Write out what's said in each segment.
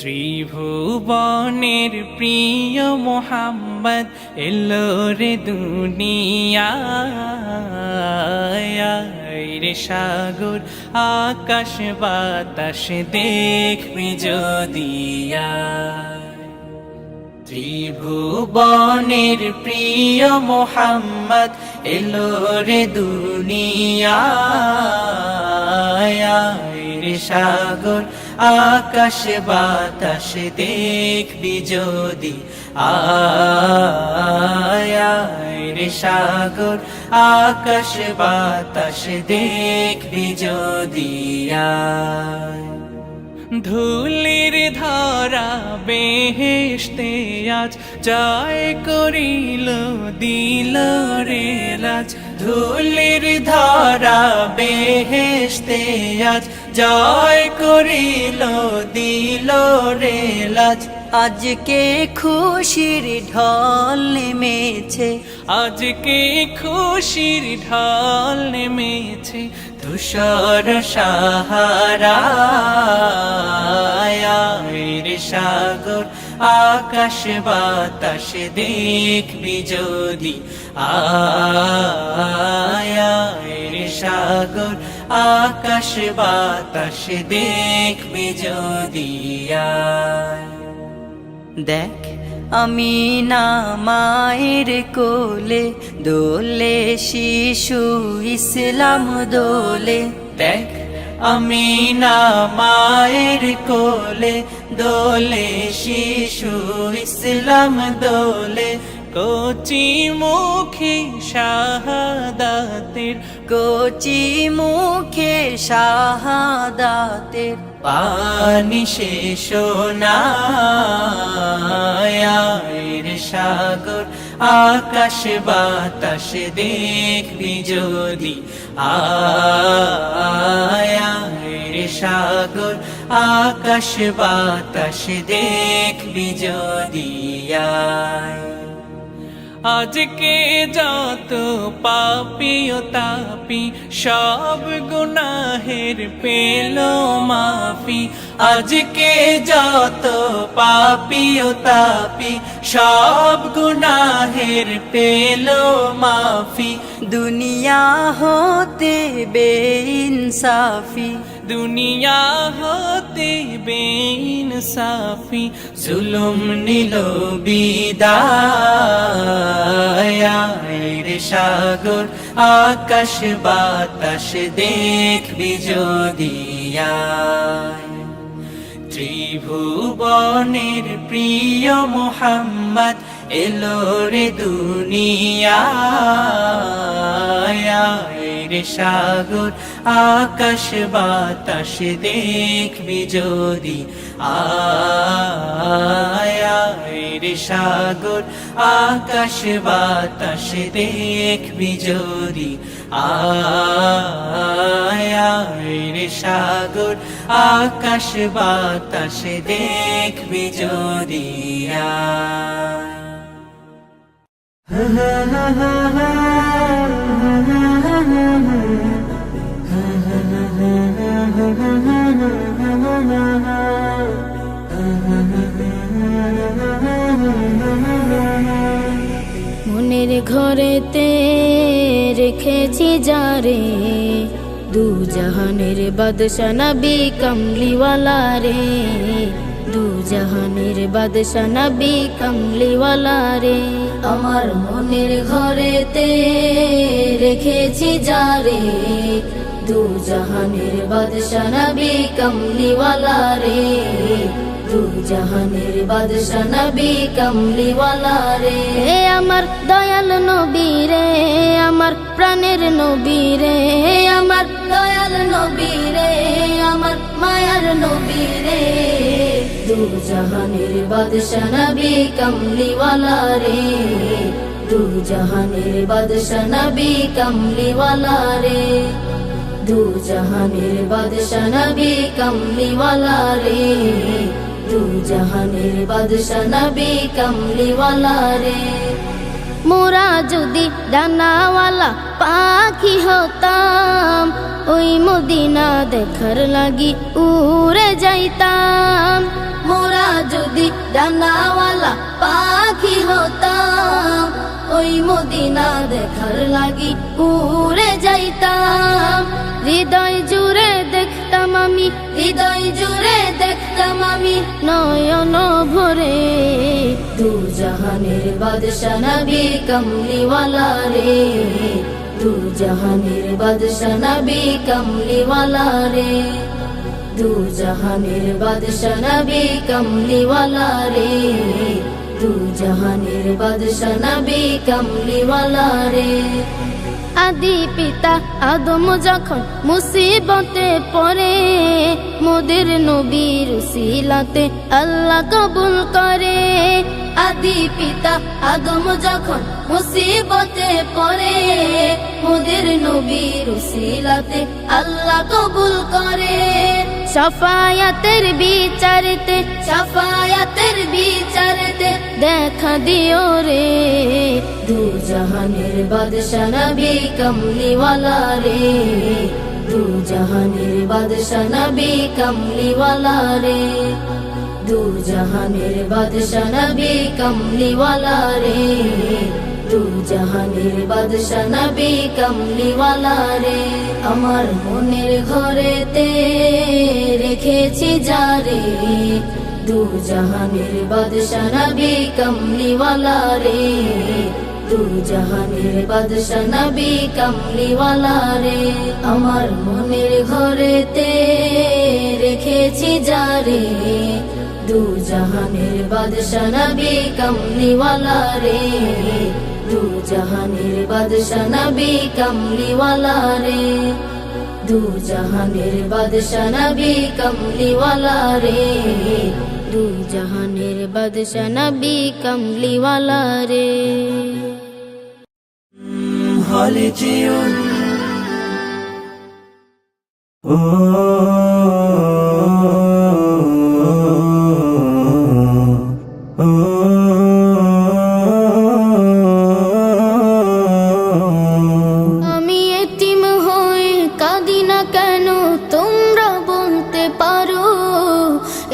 ত্রিভুবনের প্রিয় মোহাম্মদ এলো রে দুনিয়ায় রে সাগর আকাশ বাতাস দেখবি যদি ত্রিভুবনের প্রিয় মোহাম্মদ এলো রে দুনিয়ায় রে সাগর আকাশ বাতাস দেখবি যদি রে সাগর আকাশ বাতাস দেখবি যদি ধুলির ধরা বেহেশতে আজ জয় করিল দিল রে লাজ ধুলির ধরা বেহেশতে আজ জয় করিল দিল রে লাজ আজকে খুশির ঢল নেমেছে আজকে খুশির ঢল নেমেছে ধূসর সাহারা রে সাগর আকাশ বাতাস দেখবি যদি রে সাগর আকাশ বাতাস দেখবি যদি দেখ আমি না মায়ের কোলে দোলে শিশু ইসলাম দোলে দেখ আমি না মায়ের কোলে দোলে শিশু ইসলাম দোলে কচি মুখে শাহাদাতের কচি মুখে শাহাদাতের পানি শেষ না রে সাগর আকাশ বাতাস দেখবি যদি রে সাগর আকাশ বাতাস দেখবি যদি আজকে যত পাপী ও তাপী সব গুনাহের পেল মাফি আজকে যত পাপী ও তাপী সব গুনাহের পেল মাফি দুনিয়া হতে বেইনসাফি দুনিয়া হতে বেইনসাফি জুলুম নিল বিদায় রে সাগর আকাশ বাতাস দেখবি যদি ত্রিভুবনের প্রিয় মোহাম্মদ এলো রে দুনিয়ায় রে সাগর আকাশ বাতাস দেখবি যদি রে সাগর আকাশ বাতাস দেখবি যদি রে সাগর আকাশ বাতাস দেখবি যদি মনের ঘরেতে রেখেছি যারে দু জাহানের বাদশা নবী কমলিওয়ালা রে দু জাহানের বাদশা নবী কমলিওয়ালা রে আমার মনের ঘরেতে রেখেছি যারে দু জাহানের বাদশা নবী কমলিওয়ালা রে দু জাহানের বাদশা নবী কমলিওয়ালা রে আমার দয়াল নবী রে আমার প্রাণের নবী রে আমার দয়াল নবী রে আমার মায়ার নবী রে দু জাহানের বাদশা নবী কমলিওয়ালা রে দু জাহানের বাদশা নবী কমলিওয়ালা রে দু জাহানের বাদশা নবী কমলিওয়ালা রে দু জাহানের বাদশা নবী কমলিওয়ালা রে মোরা যদি ডানাওয়ালা পাখি হতাম ওই মদিনা দেখার লাগি উড়ে যাইতাম মোরা ডানাওয়ালা পাখি হতাম, ওই মদিনা দেখার লাগি উড়ে যাইতাম। হৃদয় জুড়ে দেখতাম আমি, হৃদয় জুড়ে দেখতাম আমি নয়ন ভরে, দু জাহানের বাদশা নবী কমলিওয়ালা রে, দু জাহানের বাদশা নবী কমলিওয়ালা রে, দু জাহানের বাদশা নবী কমলিওয়ালা রে, দু জাহানের বাদশা নবী কমলিওয়ালা রে। আদি পিতা আদম যখন মুসিবতে পড়ে, মোদের নবীর উসিলাতে আল্লাহ কবুল করে। আদি পিতা আদম যখন মুসিবতে পড়ে, মোদের নবীর উসিলাতে আল্লাহ কবুল করে। শাফায়াতের বিচারতে, শাফায়াতের বিচারতে দেখা দিও রে, দু জাহানের বাদশা নবী কমলিওয়ালা রে, দু জাহানের বাদশা নবী কমলিওয়ালা রে, দু জাহানের বাদশা নবী কমলিওয়ালা রে, দু জাহানের বাদশা নবী কমলিওয়ালা রে। আমার মনের ঘরেতে রেখেছি যারে, দু জাহানের বাদশা নবী কমলিওয়ালা রে, দু জাহানের বাদশা নবী কমলিওয়ালা রে। আমার মনের ঘরেতে রেখেছি যারে, দু জাহানের বাদশা নবী কমলিওয়ালা রে, দু জাহানের বাদশা নবী কমলিওয়ালা রে, দু জাহানের বাদশা নবী কমলিওয়ালা রে, দু জাহানের বাদশা নবী কমলিওয়ালা রে। হলে যেও ও আমি এতিম হয়ে কাঁদি না কেন তোমরা বলতে পারো,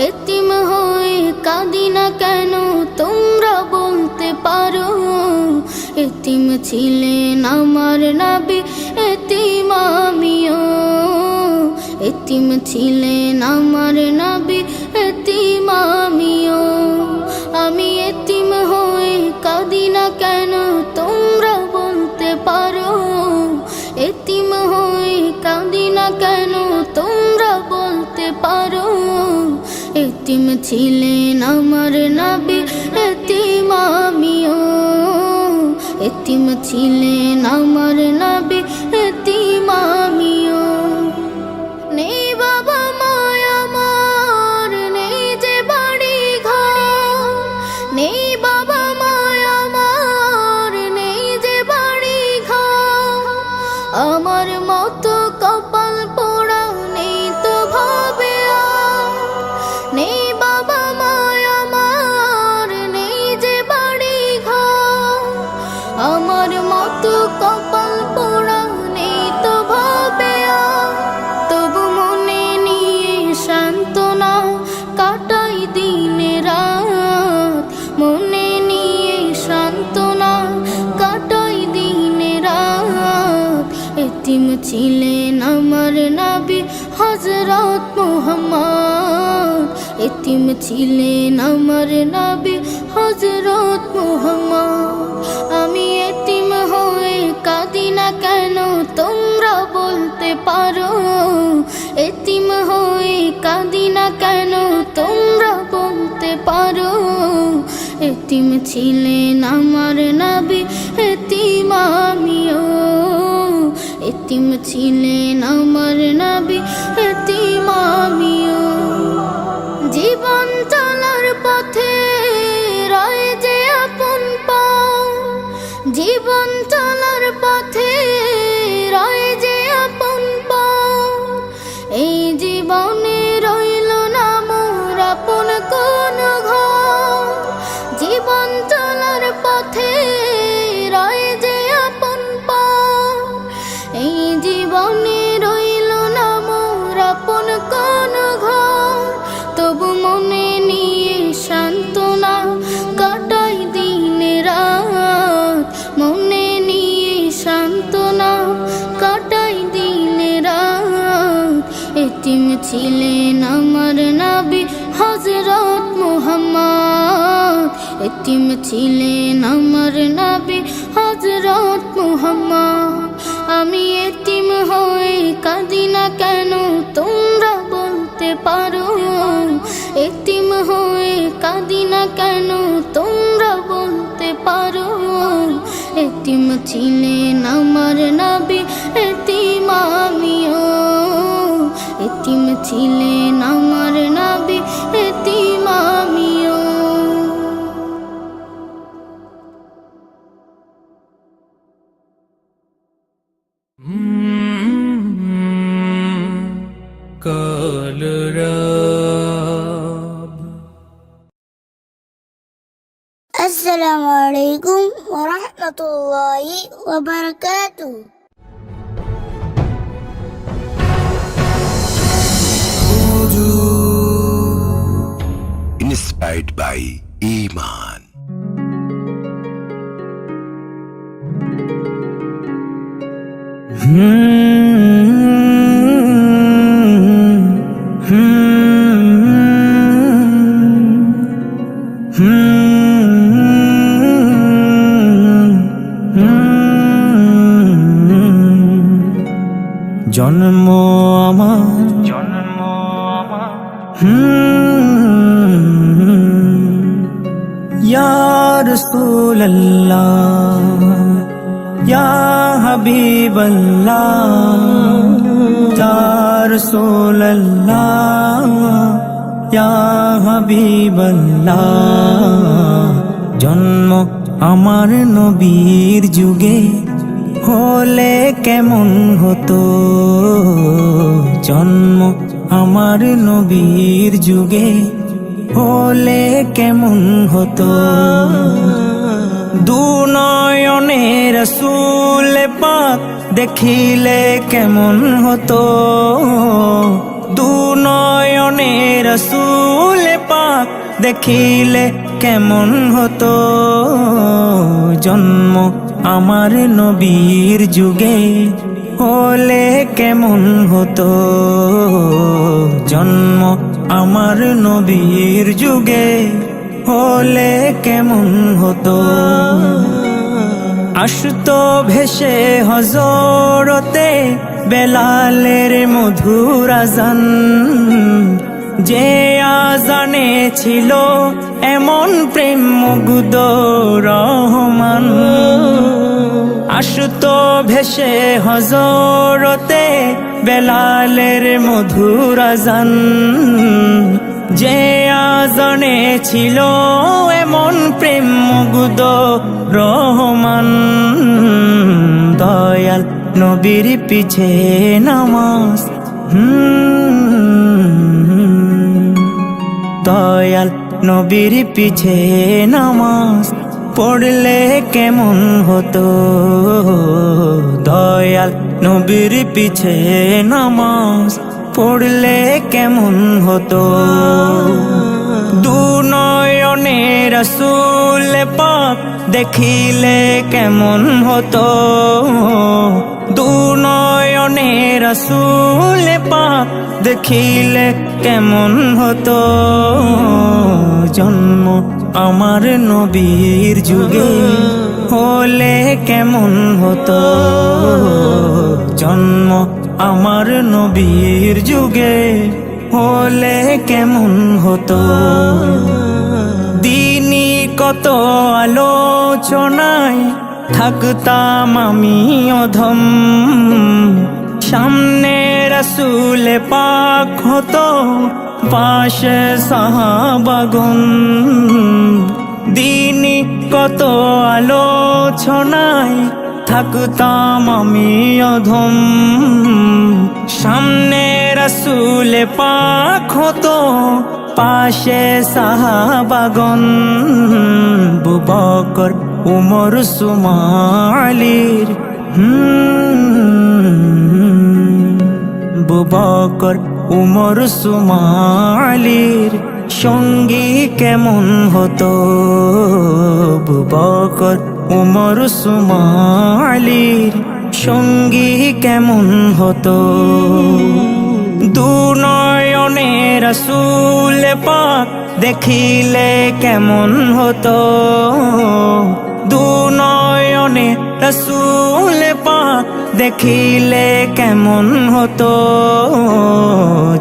এতিম হয়ে কাঁদি না কেন তোমরা বলতে পারো। এতিম ছিলেন আমার নবী, এতিম আমিও, এতিম ছিলেন আমার নবী, এতিম আমিও। আমি এতিম হয়ে কাঁদি না কেন তোমরা বলতে পারো, এতিম হয়ে কাঁদি না কেন তোমরা বলতে পারো। এতিম ছিলেন আমার নবী, এতিম আমিও, এতিম ছিলেন আমার নবী, এতিম আমিও। নেই বাবা মায় আমার, নেই যে বাড়ি ঘর, নেই বাবা মায় আমার, নেই যে বাড়ি ঘর। আমার মতো কপাল পোড়া নেই তো ভাবে আর, নেই বাবা মায় আমার, নেই যে বাড়ি ঘর। আমার মতো কপাল পোড়া নেই তো ভাবে আর, তবু মনে নিয়ে সান্ত্বনা কাটাই দিনে রাত, মনে নিয়ে সান্ত্বনা কাটাই দিনে রাত। এতিম ছিলেন আমার নবী হযরত মুহাম্মদ, এতিম ছিলেন আমার নবী হযরত মুহাম্মদ। আমি এতিম হয়ে কাঁদি না কেন তোমরা বলতে পারো, এতিম হয়ে কাঁদি না কেন তোমরা বলতে পারো। এতিম ছিলেন আমার নবী, এতিম আমিও, এতিম ছিলেন আমার নবী, এতিম আমিও। জীবন চলার পথে রয় যে আপন পাও, জীবন চলার পথে রয় যে আপন পাও। এই জীবনে রইল না মোর আপন কোন ঘর, জীবন চলার পথে রয় যে আপন পাও। এই জীবনে রইল না মোর ছিলেন আমার নবী হযরত মুহাম্মদ, এতিম ছিলেন আমার নবী হযরত মুহাম্মদ। আমি এতিম হয়ে কাঁদি না কেন তোমরা বলতে পারো, এতিম হয়ে কাঁদি না কেন তোমরা বলতে পারো। এতিম ছিলেন আমার নবী এতিম আমিও, এতিম ছিলেন আমার নবী এতিম আমিও। আসসালামু আলাইকুম ওয়া রাহমাতুল্লাহি ওয়া বারাকাতুহু। Inspired by Iman. জন্ম আমার ইয়া রাসূলুল্লাহ ইয়া হাবিবাল্লাহ ইয়া রাসূলুল্লাহ ইয়া হাবিবাল্লাহ। জন্ম আমার নবীর যুগে হলে কেমন হতো, জন্ম আমার নবীর যুগে হলে কেমন হতো। দুনয়নে রাসূল পাক দেখিলে কেমন হতো, দুনয়নে রাসূল পাক দেখিলে কেমন হতো। জন্ম আমার নবীর যুগে হলে কেমন হতো, জন্ম আমার নবীর যুগে হলে কেমন হতো। আসতো ভেসে হযরতে বেলালের মধুর আযান, যে আযানে ছিল এমন প্রেম মুগ্ধ রহমান। আসতো ভেসে হযরতে বেলালের মধুর আযান, যে আযানে ছিল এমন প্রেম মুগ্ধ রহমান। দয়াল নবীর পিছে নামাজ, দয়াল নবীর পিছে নামাজ পড়লে কেমন হতো, দয়াল নবীর পিছে নামাজ পড়লে কেমন হতো। দুনয়নে রাসূল পাক দেখিলে কেমন হতো, দুনয়নে রাসূল পাক দেখিলে কেমন হতো। জন্ম আমার নবীর যুগে হলে কেমন হতো, জন্ম আমার নবীর যুগে হলে কেমন হতো। দিনই কত আলোচনায় থাকতাম আমি অধম, সামনে রাসূল পাক হতো পাশে সাহাবাগণ। দিনই কত আলোচনায় থাকতাম আমি অধম, সামনে রাসূল পাক হতো পাশে সাহাবাগণ। আবু বকর উমর উসমান আলীর আবু বকর উমর উসমান আলীর সঙ্গী কেমন হতো, আবু বকর উমর উসমান আলীর সঙ্গী কেমন হতো। দু নয়নে রাসূল পাক দেখিলে কেমন হতো, দু নয়নে রাসূল পাক দেখিলে কেমন হতো।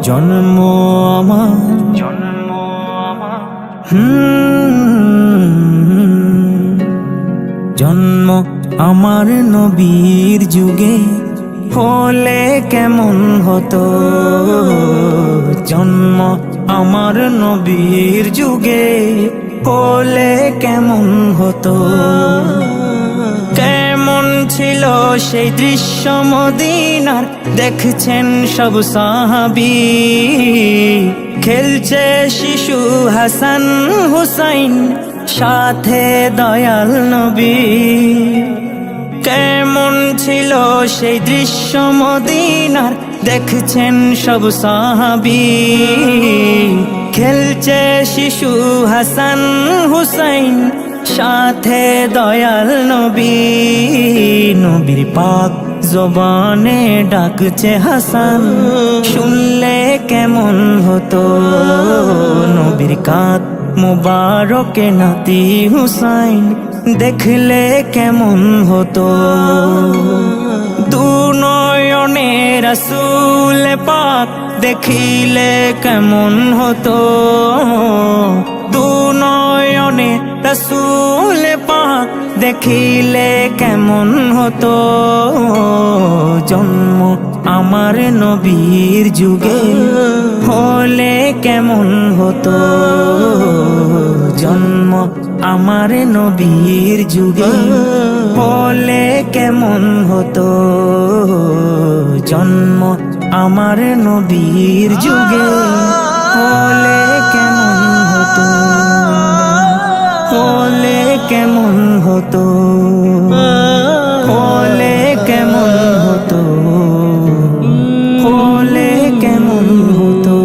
জন্ম আমার জন্ম আমার নবীর যুগে হলে কেমন হতো, জন্ম আমার নবীর যুগে হলে কেমন হতো। কেমন ছিল সেই দৃশ্য মদিনার দেখছেন সব সাহাবী, খেলছে শিশু হাসান হুসাইন সাথে দয়াল নবী। কেমন ছিল সেই দৃশ্য মদিনার দেখছেন সব সাহাবী, খেলছে শিশু হাসান হুসাইন সাথে দয়াল নবী। নবীর পাক জবানে ডাকছে হাসান, শুনলে কেমন হতো। নবীর কাঁধ মুবারকে নাতি হুসাইন দেখলে কেমন হতো। দু নয়নে রাসূল পাক দেখিলে কেমন হতো, দু নয়নে রাসূল পাক দেখিলে কেমন হতো। জন্ম আমার নবীর যুগে হলে কেমন হতো, জন্ম আমার নবীর যুগে হলে কেমন হতো। জন্ম আমার নবীর যুগে হলে কেমন হতো, হলে কেমন হতো, হলে কেমন হতো, হলে কেমন হতো।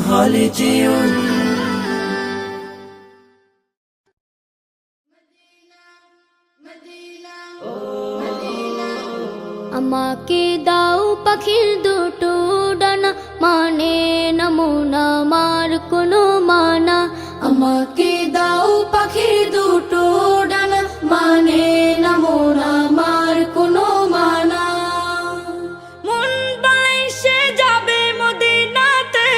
হলে যেও আমাকে দাও পাখির দুটো ডানা, মানে নমুনা মার কোনো মানা। আমাকে দাও পাখির দুটো ডানা, মানে নমুনা মার কোনো মানা। মন বলে সে যাবে মদিনাতে,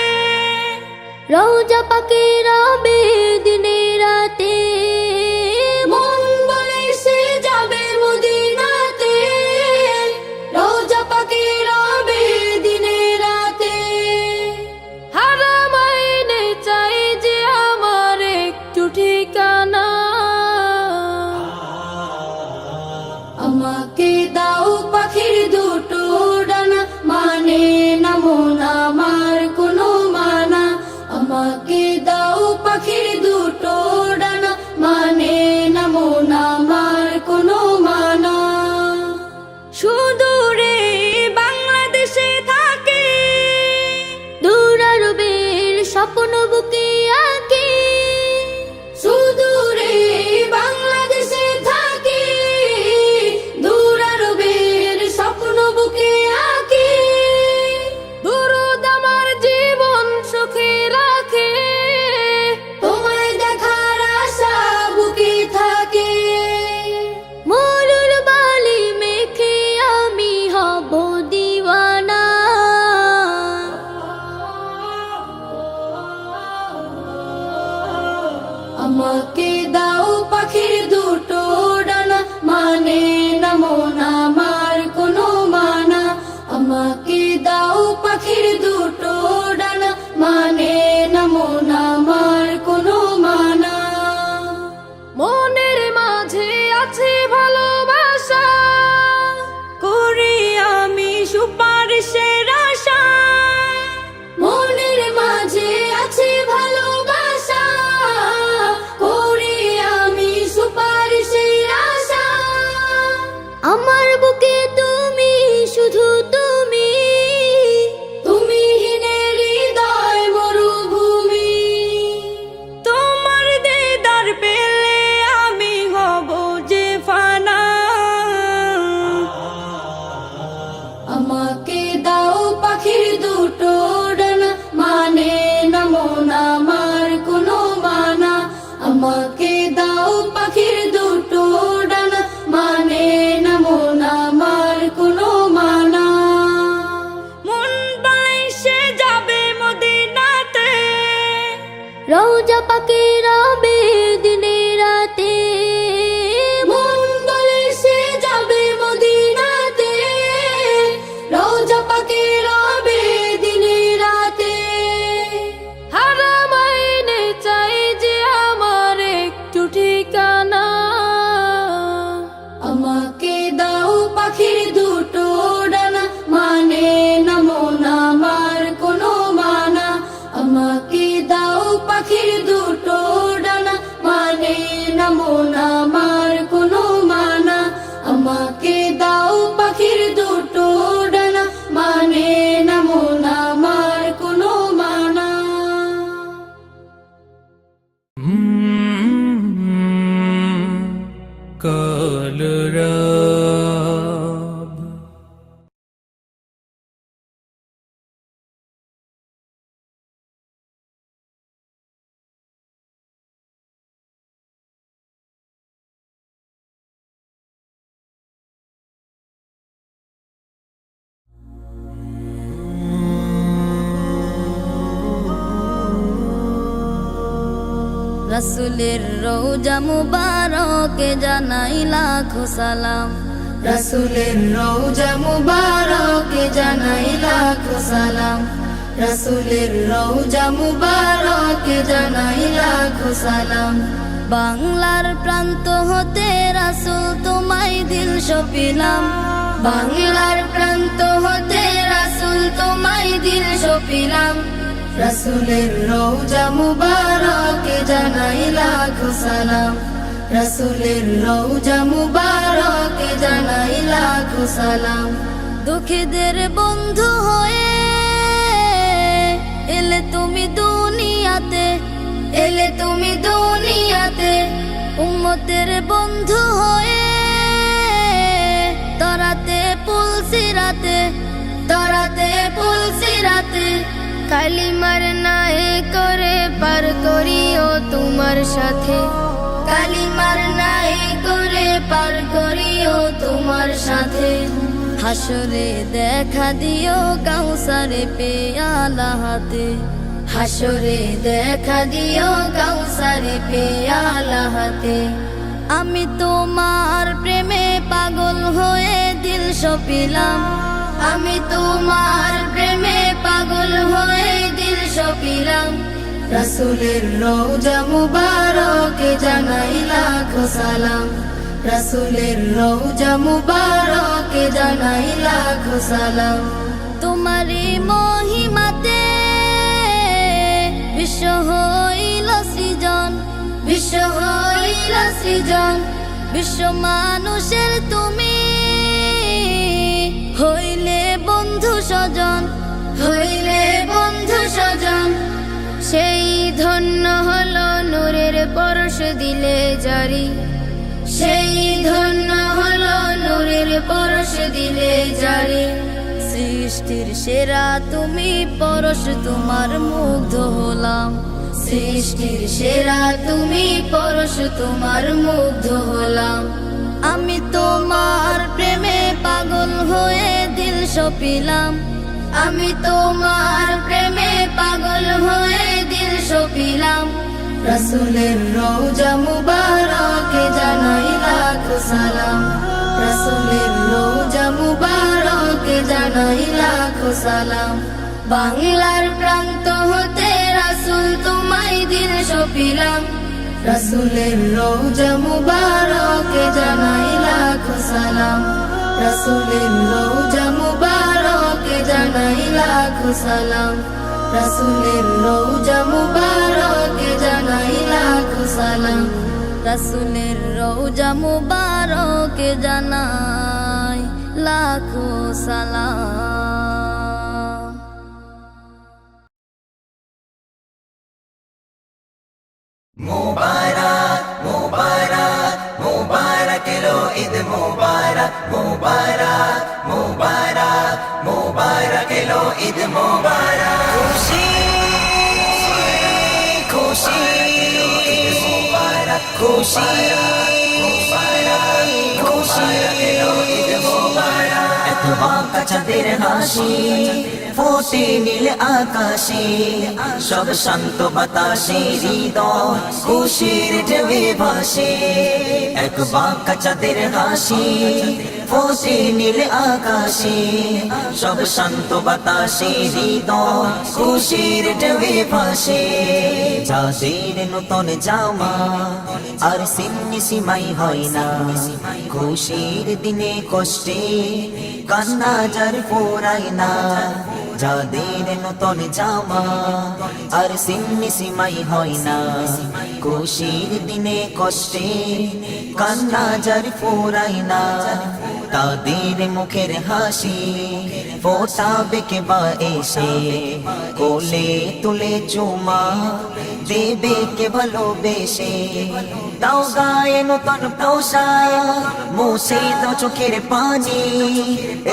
রওজা পাকে রবে দিনে রাতে। মন বলে সে যাবে মদিনাতে, রওজা পাকে রবে দিনে রাতে। হারাম আইনে চাই যে আমার একটু ঠিকানা। আমাকে দাও পাখির দুটো ডানা, মানে নমুনা মার কোনো মানা। আমাকে দাও পাখির দুটো ডানা, মানে নমুনা মার কোনো মানা। সুদূরে বাংলাদেশে থাকে, দূর আরবের স্বপ্ন বুকে আঁকে। সুদূরে বাংলাদেশে থাকে, দূর আরবের স্বপ্ন বুকে আঁকে। দুরুদ আমার জীবন সুখে রাখে, তোমায় দেখার আশা বুকে থাকে। মরুর বালি মেখে আমি হব দিওয়ানা। আমাকে দাও পাখির দুটো ডানা, মানে নমুনা মার কোনো মানা। আমাকে দাও পাখির দুটো ডানা, মানে নমুনা মার কোনো মানা। মনের মাঝে আছে ভালোবাসা, করি আমি সুপারিশের আশা। মনের মাঝে আছে ভালোবাসা, করি আমি সুপারিশের আশা। আমার বুকে তুমি, শুধু তুমি। পাখির দুটো ডানা, মানে না মন আমার কোনো মানা। আমাকে দাও পাখির দুটো ডানা, মানে না মন আমার কোনো মানা। মন বলে সে যাবে মদিনাতে, রওজা পাকে রবে দিনে রাতে। মন বলে সে যাবে মদিনাতে, রওজা পাকে রবে দিনে রাতে। হারামাইনে চাই যে আমার একটু ঠিকানা, আমাকে দাও পাখির দুটো ডানা, মানে না মন আমার কোনো মানা। আমাকে দাও পাখির দুটো ডানা, মানে না মন আমার কোনো মানা। আমাকে দাও পাখির দুটো ডানা, মানে না মন আমার কোনো মানা। কলরব রসুলের রওজা মুবারকে জানাই লাখো সালাম। রসুলের রওজা মুবারকে জানাই লাখো সালাম। রসুলের রওজা মুবারকে জানাই লাখো সালাম। বাংলার প্রান্ত হতে রাসূল তোমায় দিল সপিলাম। বাংলার প্রান্ত হতে রাসূল তোমায় দিল সপিলাম। রসুলের রওজা মুবারকে জানাই লাখো সালাম। রসুলের রওজা মুবারকে জানাই লাখো সালাম। দুঃখীদের বন্ধু হয়ে এলে তুমি দুনিয়াতে, এলে তুমি দুনিয়াতে। উম্মতের বন্ধু হয়ে তরাতে পুলসিরাতে, তরাতে পুলসিরাতে। কালিমার নায়ে করে পার করিও তোমার সাথে, কালিমার নায়ে করে পার করিও তোমার সাথে। হাসরে দেখা দিও কাউসারে পেয়ালা হাতে, হাসরে দেখা দিও কাউসারে পেয়ালা হাতে। আমি তোমার প্রেমে পাগল হয়ে দিল সপিলাম। আমি তোমার প্রেমে পাগল হয়ে দিল সপিলাম। রসুলের রওজা মুবারকে জানাই লাখো সালাম। রসুলের রওজা মুবারকে জানাই লাখো সালাম। তোমারি মহিমাতে বিশ্ব হইল সৃজন, বিশ্ব হইল সৃজন। বিশ্ব মানুষের তুমি হইলে বন্ধু স্বজন, হইলে বন্ধু স্বজন। সেই ধন্য হলো নূরের পরশ দিলে জারি, সেই ধন্য হলো নূরের পরশ দিলে জারি। সৃষ্টির সেরা তুমি পরশ তোমার মুগ্ধ হলাম। সৃষ্টির সেরা তুমি পরশ তোমার মুগ্ধ হলাম। আমি তোমার প্রেমে পাগল হয়ে দিল সপিলাম। আমি তোমার প্রেমে পাগল হয়ে দিল সপিলাম। রসুলের রওজা মুবারকে জানাই লাখো সালাম। রসুলের রওজা মুবারকে জানাই লাখো সালাম। বাংলার প্রান্ত হতে রাসূল তোমায় দিল সপিলাম। রসুলের রওজা মুবারকে জানাই লাখো সালাম। রসুলের রওজা মুবারকে জানাই লাখো সালাম। রসুলের রওজা মুবারকে জানাই লাখো সালাম। রসুলের রওজা মুবারকে জানাই লাখো সালাম। মুবারক মুবারক মুবারক এলো ঈদ মুবারক মুবারক মুবারক মুবারক মুবারক এলো ঈদ মুবারক খুশি খুশি ঈদ মুবারক খুশি খুশি এলো ঈদ মুবারক এত বাঁকা চাঁদের হাসি ফোটে নীল আকাশে সব শান্ত বাতাসে হৃদয় খুশির ঢেউয়ে ভাসে এক বাঁকা চাঁদের হাসি ফোটে নীল আকাশে সব শান্ত বাতাসে হৃদয় খুশির ঢেউয়ে ভাসে যাদের নতুন জামা আর সিন্নি সিমাই হয় না খুশির দিনে কষ্টে কান্না যার পোড়ায় না যাদের নতুন জামা আর সিন্নি সিমাই হয় না খুশির দিনে কষ্টে কান্না যার পোড়ায় না তাদের মুখের হাসি ফোটাবে কে বা এসে কোলে তুলে চুমা দেবে কে ভালোবেসে দাও গায়ে নতুন পোশাক মুছে দাও চোখের পানি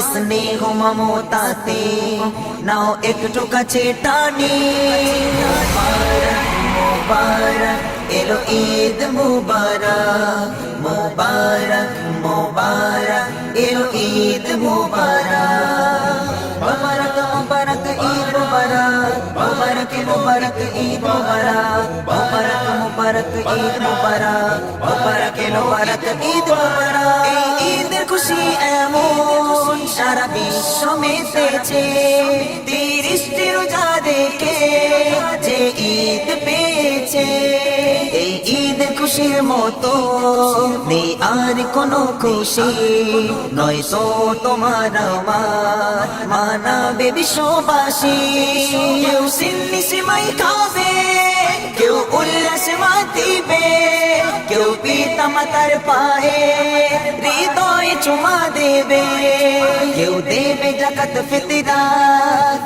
স্নেহ মমতাতে নাও একটু কাছে টানি মুবারক মুবারক এলো ঈদ মুবারক মুবারক মুবারক এলো ঈদ মুবারক মুবারক মুবারক ঈদ মুবারক মুবারক মুবারক ঈদ মুবারক মুবারক মুবারক ঈদ মুবারক মুবারক মুবারক ঈদ মুবারক এই ঈদের খুশি এমন সারা বিশ্ব মেতেছে 30টি রোজা দেখে যে ঈদ পেয়েছে এই ঈদ খুশির মতো নেই আর কোনো খুশি নয় তো তোমার আমার মানাবে বিশ্ববাসী কেউ সিন্নি সিমাই খাবে কেউ উল্লাসে মাতিবে কেউ পিতা মাতার পায়ে হৃদয় চুমা দেবে কেউ দেবে জাকাত ফিতরা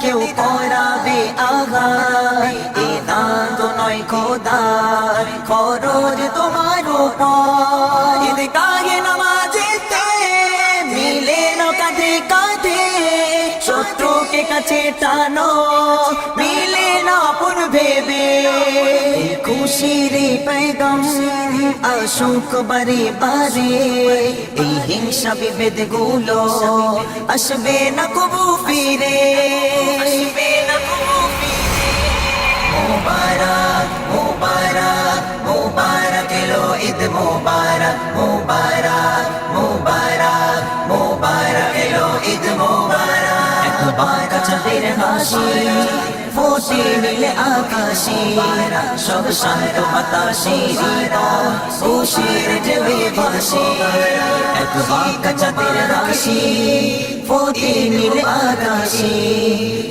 কেউ করাবে আগায় এ দান তো নয় খোদার ফরজ তোমার উপর ঈদ গায়ে নামাজেতে মিলে না কাঁধে কাঁধে শত্রুকে কাছে টানো মিলে না আপন ভেবে খুশির পেগম আসুক বারে বারে এই হিংসা বিভেদ গুলো আসবে না কবু ফিরে আসবে না কবু ফিরে মুবারক মুবারক মুবারক এলো ঈদ মুবারক মুবারক মুবারক মুবারক এলো ঈদ মুবারক এক বাঁকা চাঁদের হাসি ফোটে নীল আকাশে সব শান্ত বাতাসে হৃদয় খুশির ঢেউয়ে ভাসে এক বাঁকা চাঁদের হাসি ফোটে নীল আকাশে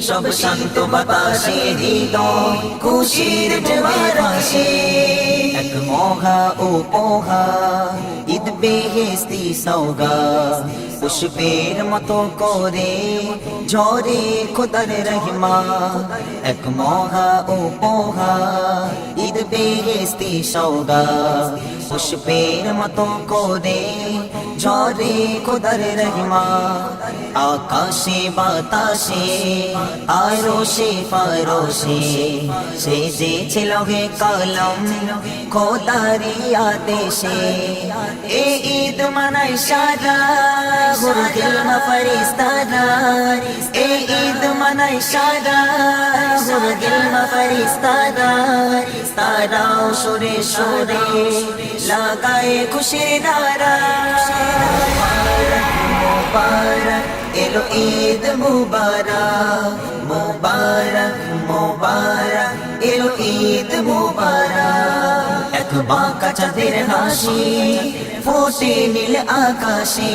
সব শান্ত বাতাসে হৃদয় খুশির ঢেউয়ে ভাসে এক মহা উপহার ঈদ বেহেশতি সওগাত পুষ্পের মতো করে ঝরে খোদার রহমান এক মহা উপহার ঈদ বেহেশতি সওগাত পুষ্পের মতো করে ঝরে খোদার রহমান আকাশে বাতাসে আরশে ফারশে সেজেছে লৌহে কলম খোদারি আদেশে এ ঈদ মানাই সারা গুরদিল মা ফরিস্তারা এ ঈদ মানাই সারা গুরদিল মা ফরিস্তারা তারাও সুরে সুরে লাগায় খুশির নারা মুবারক এলো ঈদ মুবারক মুবারক মুবারক এলো ঈদ মুবারক এক বাঁকা চাঁদের হাসি ফোটে নীল আকাশে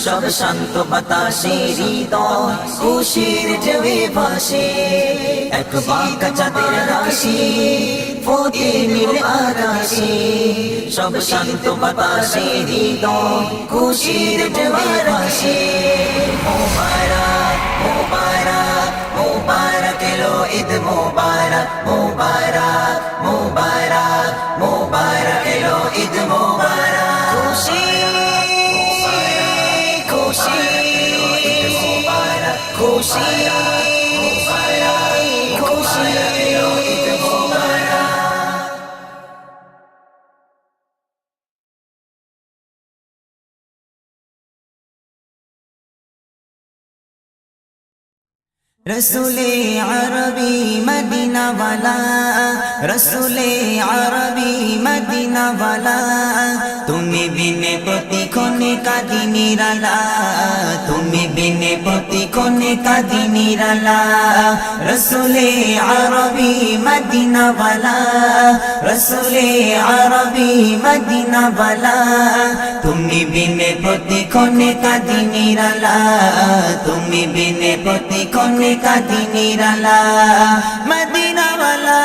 সব শান্ত বাতাসে হৃদয় খুশির ঢেউয়ে ভাসে এক বাঁকা চাঁদের হাসি ফোটে নীল আকাশে সব শান্ত বাতাসে হৃদয় খুশির ঢেউয়ে ভাসে মুবারক মুবারক মুবারক এলো ঈদ মুবারক মুবারক মুবারক মুবারক এলো ঈদ মুবারক খুশি খুশি খুশি খুশি খুশি ঈদ মুবারক। रसूले अरबी मदीना वाला, रसूले अरबी मदीना वाला, তুমি বিনে প্রতিক্ষণে কাঁদি নিরালা, তুমি বিনে প্রতিক্ষণে কাঁদি নিরালা। রসুলে আরবি মদিনা वाला, রসুলে আরবি মদিনা वाला, তুমি বিনে প্রতিক্ষণে কাঁদি নিরালা, তুমি বিনে প্রতিক্ষণে কাঁদি নিরালা। মদিনা वाला,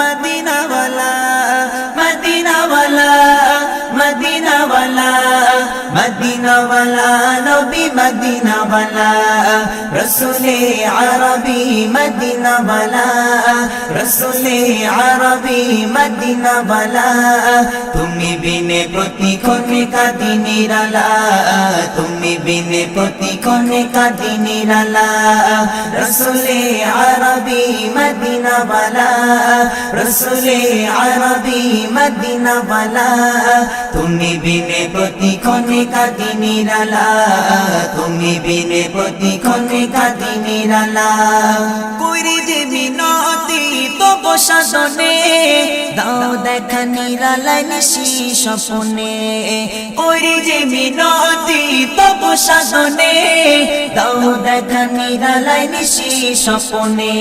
মদিনা वाला, মদিনা वाला, मदीना वाला, मदीना वाला, नबी मदीना वाला, रसूले अरबी मदीना वाला, रसूले अरबी मदीना वाला, তুমি বিনে প্রতিক্ষণে কাঁদি নিরালা, তুমি বিনে প্রতিক্ষণে কাঁদি নিরালা। রসূলে আরবি মদিনা वाला, রসূলে আরবি মদিনা वाला, তুমি বিনে প্রতিক্ষণে কাঁদি নিরালা, তুমি বিনে প্রতিক্ষণে কাঁদি নিরালা। কইরে যে মিনতি তব সাধনে, দাও দেখা নিরালা নিশি স্বপনে, কইরে যে মিনতি তব সাধনে, দাও দেখা নিরালা নিশি স্বপনে,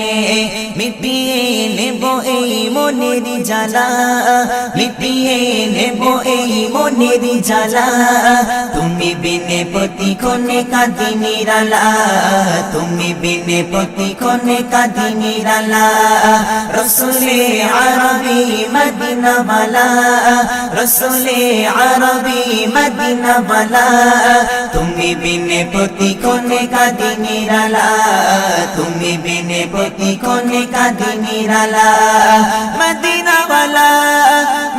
মিটিয়ে নেব এই মনের জ্বালা, মিটিয়ে নেব এই মনের জ্বালা, তুমি বিনে প্রতিক্ষণে কাঁদি নিরালা, তুমি বিনে প্রতিক্ষণে কাঁদি নিরালা। রসূলে আরবি মদিনা वाला, রসূলে আরবি মদিনা वाला, তুমি বিনে প্রতিক্ষণে কাঁদি নিরালা, তুমি বিনে প্রতিক্ষণে কাঁদি নিরালা। মদিনা वाला,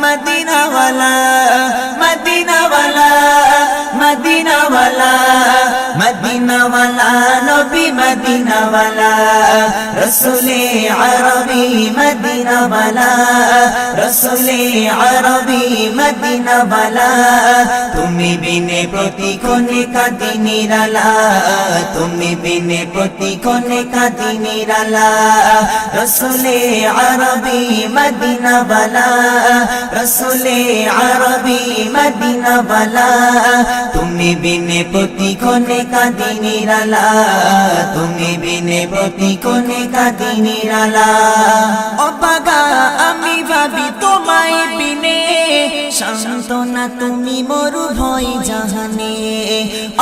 मदीना वाला, मदीना वाला, मदीना वाला, मदीना वाला, नबी मदीना वाला, रसूले अरबी मदीना वाला, रसूले अरबी मदीना वाला, তুমি বিনে প্রতিক্ষণে কাঁদি নিরালা, তুমি বিনে প্রতিক্ষণে কাঁদি নিরালা। রসূলে আরবি মদিনা वाला, রসূলে আরবি মদিনা वाला, তুমি বিনে প্রতিক্ষণে কাঁদি নিরালা, তুমি বিনে প্রতিক্ষণে কাঁদি নিরালা। অবাগা আমি ভাবি তোমায় বিনে, সান্তনা তুমি মরু ভয় জাহানে,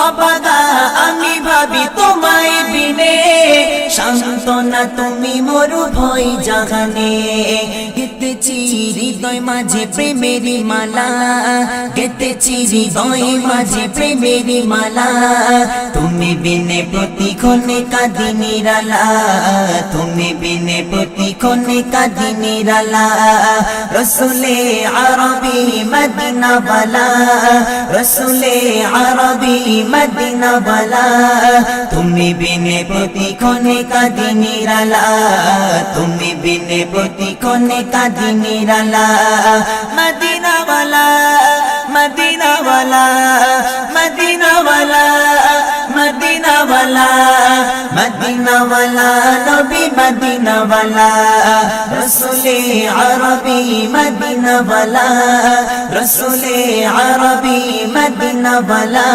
অবাগা আমি ভাবি তোমায় বিনে, সান্তনা তুমি মরু ভয় জাহানে। গেতেছি হৃদয় মাঝে প্রেমেরি মালা, গেতেছি হৃদয় মাঝে প্রেমেরি মালা, তুমি বিনে প্রতিক্ষণে কাঁদি নিরালা, তুমি বিনে প্রতিক্ষণে কাঁদি নিরালা। রসূলে আরবি মদিনা वाला, রসূলে আরবি মদিনা वाला, তুমি বিনে প্রতিক্ষণে কাঁদি নিরালা, তুমি বিনে প্রতিক্ষণে কাঁদি নিরালা। মদিনা वाला, मदीना वाला, मदीना वाला, मदीना वाला, मदीना वाला, नबी मदीना वाला, रसूले अरबी मदीना वाला, रसूले अरबी मदीना वाला,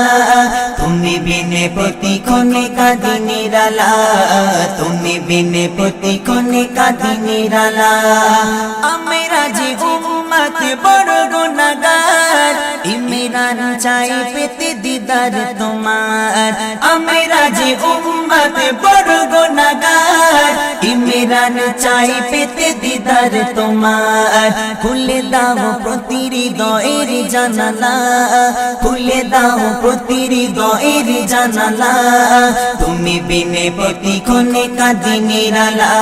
তুমি বিনে প্রতিক্ষণে কাঁদি নিরালা, তুমি বিনে প্রতিক্ষণে কাঁদি নিরালা। আমরা যে উম্মত বড় গুনাহগার, ইমরান চাই পেতে দিদার তোমার, আমরা যে উম্মত বড় গুনাহগার, ঘিরান চাই পেতে দিদার তোমার খুলে দাও প্রতি হৃদয়ের জানালা খুলে দাও প্রতি হৃদয়ের জানালা তুমি বিনে প্রতিক্ষণে কাঁদি নিরালা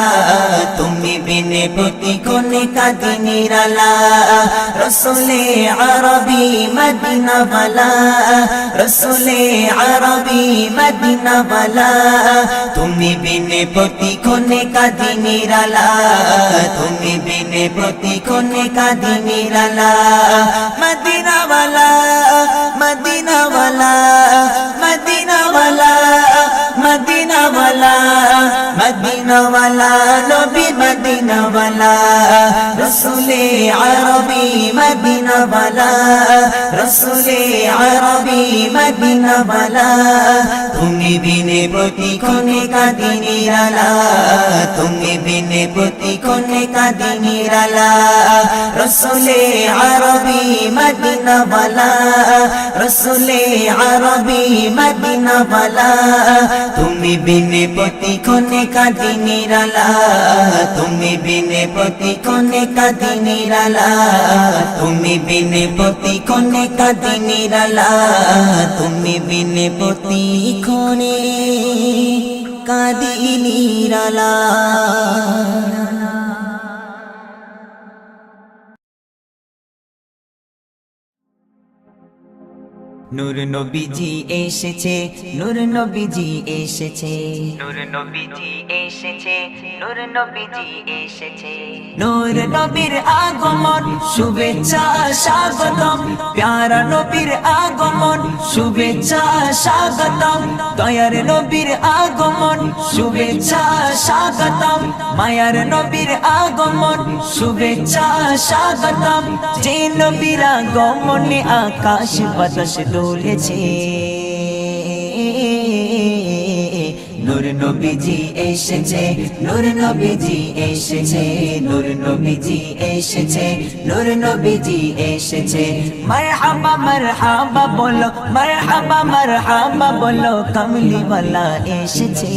তুমি বিনে প্রতিক্ষণে কাঁদি নিরালা রসুলে আরবি মদিনা वाला রসুলে আরবি মদিনা वाला তুমি বিনে প্রতিক্ষণে কাঁদি নিরালা তুমি বিনে প্রতিক্ষণে কাঁদি নিরালা মদিনা वाला মদিনা वाला মদিনা वाला মদিনা वाला মদিনা वाला নবী মদিনা वाला রসুলে আরবি মদিনা वाला রসুলে আরবি মদিনা वाला তুমি বিনে প্রতিক্ষণে কাঁদি নিরালা তুমি বিনে প্রতিক্ষণে কাঁদি নিরালা রসুলে আরবি মদিনা वाला রসুলে আরবি মদিনা वाला তুমি বিনে প্রতিক্ষণে কাঁদি নিরালা তুমি বিনে প্রতিক্ষণে কাঁদি নিরালা তুমি বিনে প্রতিক্ষণে কাঁদি নিরালা তুমি বিনে প্রতিক্ষণে কাঁদি নিরালা নূর নবীজি এসেছে নূর নবীজি এসেছে নূর নবীজি এসেছে নূর নবীজি এসেছে নূর নবীর আগমন শুভেচ্ছা স্বাগতম প্যারা নবীর আগমন শুভেচ্ছা স্বাগতম দয়ার নবীর আগমন শুভেচ্ছা স্বাগতম মায়ার নবীর আগমন শুভেচ্ছা স্বাগতম যে নবীর আগমনে আকাশ বাতাস দোলেছে নূর নবীজি এসেছে নূর নবীজি এসেছে নূর নবীজি এসেছে নূর নবীজি এসেছে মারহাবা মারহাবা বলো মারহাবা মারহাবা বলো কামলি ওয়ালা এসেছে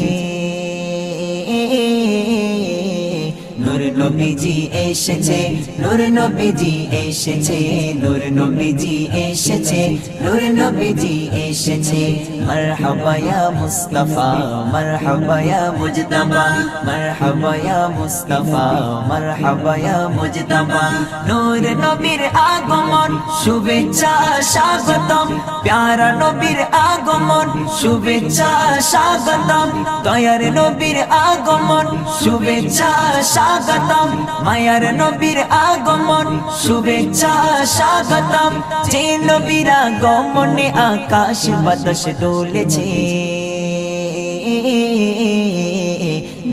নূর নবীজি এসেছে নূর নবীজি এসেছে নূর নবীজি এসেছে নূর নবীজি এসেছে মারহাবা ইয়া মুস্তাফা মারহাবা ইয়া মুজতবা মারহাবা ইয়া মুস্তাফা মারহাবা ইয়া মুজতবা নূর নবীর আগমন শুভেচ্ছা স্বাগতম প্যারা নবীর আগমন শুভেচ্ছা স্বাগতম দয়ার নবীর আগমন শুভেচ্ছা স্বাগতম মায়ার নবীর আগমন শুভেচ্ছা স্বাগতম যে নবীর আগমনে আকাশ বাতাস দোলেছে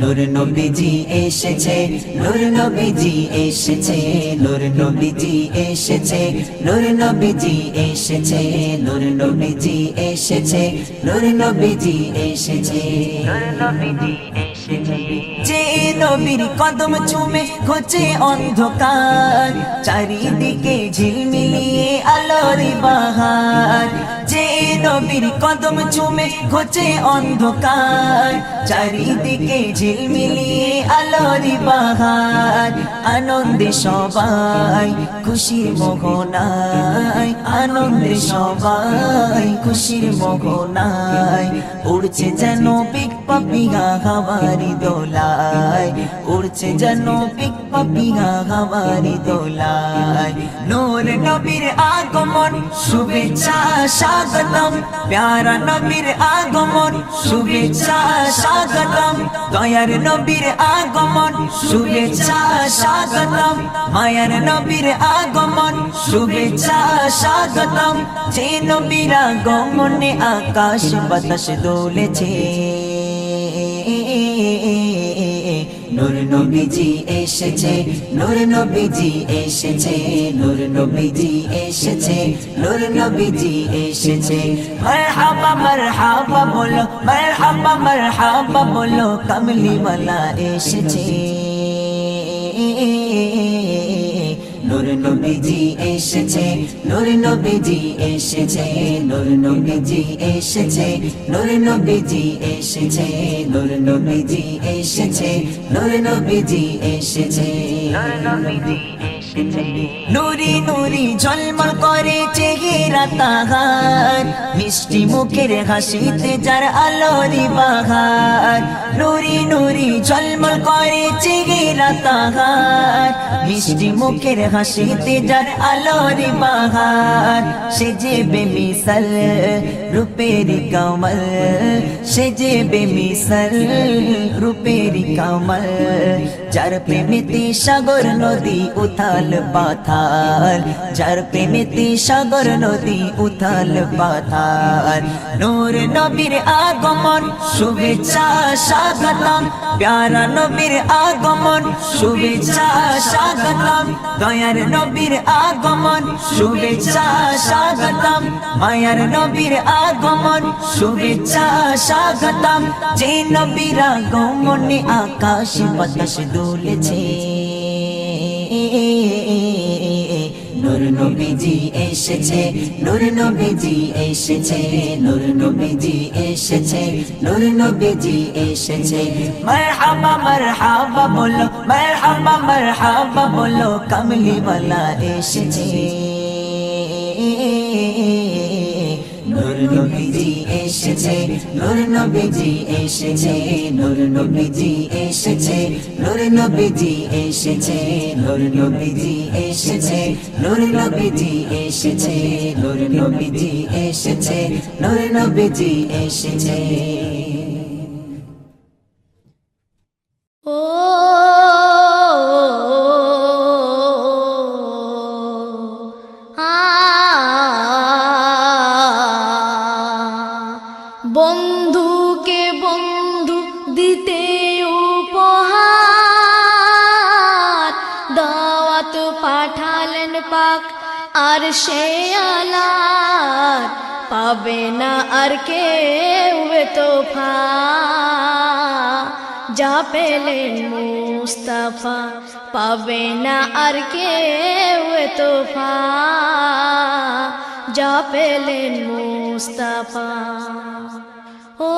নূর নবীজি এসেছে নূর নবীজি এসেছে নূর নবীজি এসেছে নূর নবীজি এসেছে নূর নবীজি এসেছে নূর নবীজি এসেছে নূর নবীজি এসেছে যে নবীর কদম চুমে ঘোচে অন্ধকার চারিদিকে ঝিলমিলিয়ে আলোর বাহার যে নবীর কদম চুমে ঘোচে অন্ধকার চারিদিকে ঝিলমিলিয়ে আলোর বাহার আনন্দে সবাই খুশির মোহনায় আনন্দে সবাই খুশির মোহনায় উড়ছে যেন পিক পাপিয়া হাওয়ারি দোলায় উড়ছে যেন পিক পাপিয়া হাওয়ারি দোলায় নূর নবীর আগমন শুভেচ্ছা স্বাগতম প্যারা নবীর আগমন শুভেচ্ছা স্বাগতম দয়ার নবীর আগমন শুভেচ্ছা স্বাগতম মায়ার নবীর আগমন শুভেচ্ছা স্বাগতম যে নবীর আগমনে আকাশ বাতাস দোলেছে নূর নবীজি এসেছে নূর নবীজি এসেছে নূর নবীজি এসেছে নূর নবীজি এসেছে মারহাবা মারহাবা বলো মারহাবা মারহাবা বলো কামলি ওয়ালা এসেছে নূর নূর নবীজি এসেছে নূর নবীজি এসেছে নূর নবীজি এসেছে নূর নবীজি এসেছে নূর নবীজি এসেছে নূর নবীজি এসেছে নুরি নুরি ঝলমল করে চেহারা তাহার মিষ্টি মুখের হাসিতে যার আলোরি বাহার নুরি নুরি ঝলমল করে চেহারা তাহার মিষ্টি মুখের হাসিতে যার আলোরি বাহার সে যে বেমিসাল রূপের কমল সে যে বেমিসাল রূপের কমল যার প্রেমেতে সাগর নদী উথাল পাথার যার প্রেমেতে সাগর নদী উথাল পাথার নূর নবীর আগমন শুভেচ্ছা স্বাগতম প্যারা নবীর আগমন শুভেচ্ছা স্বাগতম দয়ার নবীর আগমন শুভেচ্ছা স্বাগতম মায়ার নবীর আগমন শুভেচ্ছা স্বাগতম যে নবীর আগমনে আকাশ বাতাস দুলেছে নূর নবীজি এসেছে নূর নবীজি এসেছে নূর নবীজি এসেছে নূর নবীজি এসেছে মারহাবা মারহাবা বলো মারহাবা মারহাবা বলো কামলি ওয়ালা এসেছে নূর নবীজি এসেছে নূর নবীজি এসেছে নূর নবীজি এসেছে নূর নবীজি এসেছে নূর নবীজি এসেছে নূর নবীজি এসেছে নূর নবীজি এসেছে নূর নবীজি এসেছে ও বন্ধুকে বন্ধু দিতে উপহার দাওয়াত পাঠালেন পাক আর সে আলার পাবে না আর কেউ তোফা যা পেলেন মুস্তাফা পাবে না আর কেউ তোফা যা পেলেন মুস্তাফা ও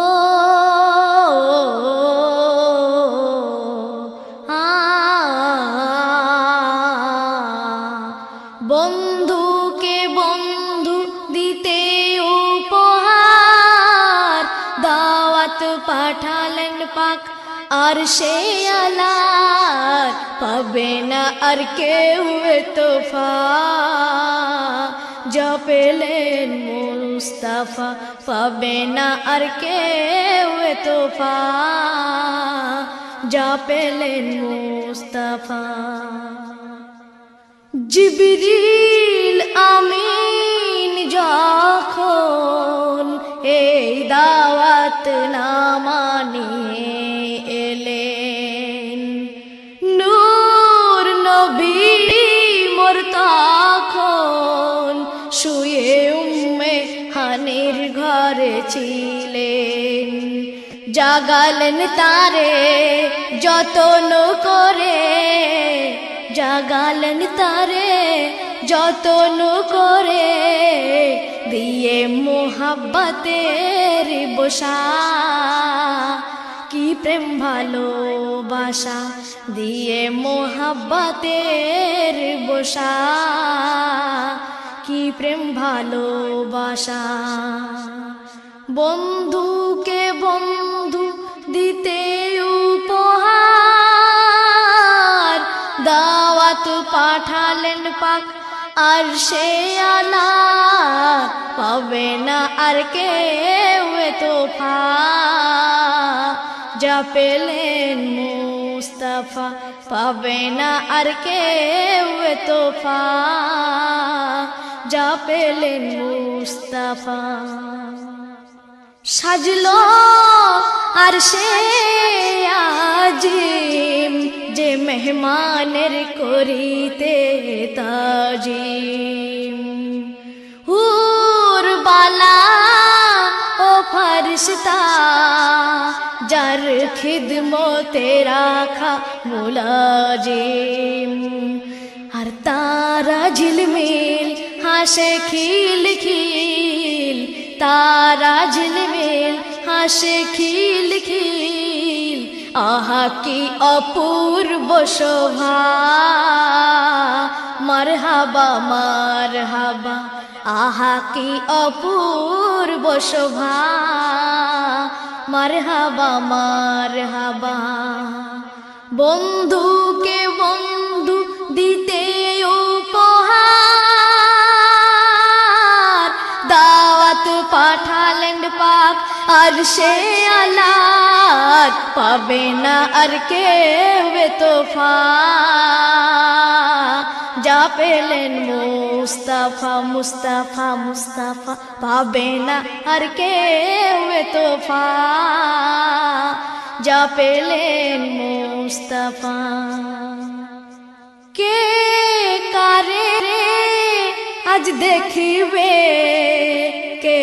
বন্ধুকে বন্ধু দিতে উপহার দাওয়াত পাঠালেন পাক আর সে আলার পাবে না আর কেউ তোফা যা পেলেন মুস্তাফা পাবে না আর কেউ তোফা যা পেলেন মুস্তাফা জিবরিল আমিন যখন এই দাওয়াত না মানিয়ে এলেন নূর নবী মোর তখন শুয়ে উম্মে হানির ঘরে ছিলেন জাগালেন তারে যতন করে জাগালেন তারে যতন করে দিয়ে মোহাব্বতের বসা কি প্রেম ভালোবাসা দিয়ে মোহাব্বতের বসা কি প্রেম ভালোবাসা বন্ধুকে বন্ধু দিতে উপহার দাওয়াত পাঠালেন পাক আর সে আলা পাবে না আর কেউ তোফা যা পেলেন মুস্তাফা পাবে না আর কেউ তোফা যা পেলেন মুস্তাফা সাজলো আর সে আজিম যে মেহমানের করিতে তাজিম হুর বালা ও ফরিশতা যার খিদমতে রাখা মুলাজিম আর তারা ঝিলমিল হাসে খিল খিল, তারা ঝিলমিল হাসে খিল খিল। আহা কি অপূর্ব শোভা, মারহাবা মারহাবা, আহা কি অপূর্ব শোভা, মারহাবা মারহাবা। বন্ধুকে বন্ধু দিতে উপহার, দাওয়াত পাঠালেন পাক আর সে আলার, পাবে না আর কেউ তোফা, যা পেলেন মুস্তাফা মুস্তাফা মুস্তাফা, পাবে না আর কেউ তোফা, যা পেলেন মুস্তাফা। কে কারে আজ দেখিবে, কে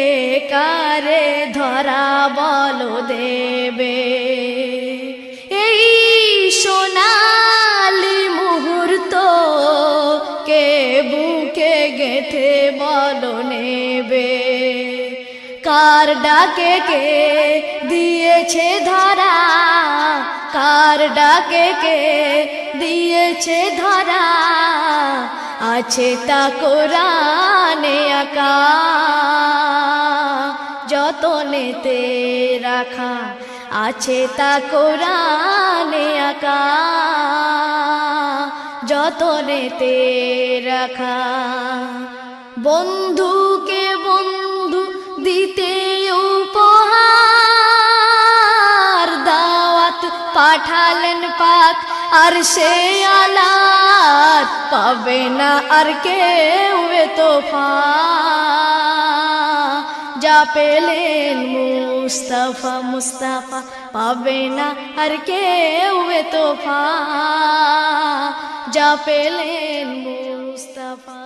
কারে ধরা বলো দেবে, এই সোনালি মুহূর্ত কে বুকে গেথে বলো নেবে। কার ডাকে কে দিয়েছে ধরা, কার ডাকে কে দিয়েছে ধরা, আছে তা কোরআনে আকা, যতনেতে রাখা, আছে তা কোরআনে আকা, যতনেতে রাখা। বন্ধুকে বন্ধু দিতে উপহার, দাওয়াত পাঠালেন পাক আর সে আলার, পাবে না আর কেউ তোফা, যা পেলেন মুস্তাফা মুস্তাফা, পাবে না আর কেউ তোফা, যা পেলেন মুস্তাফা।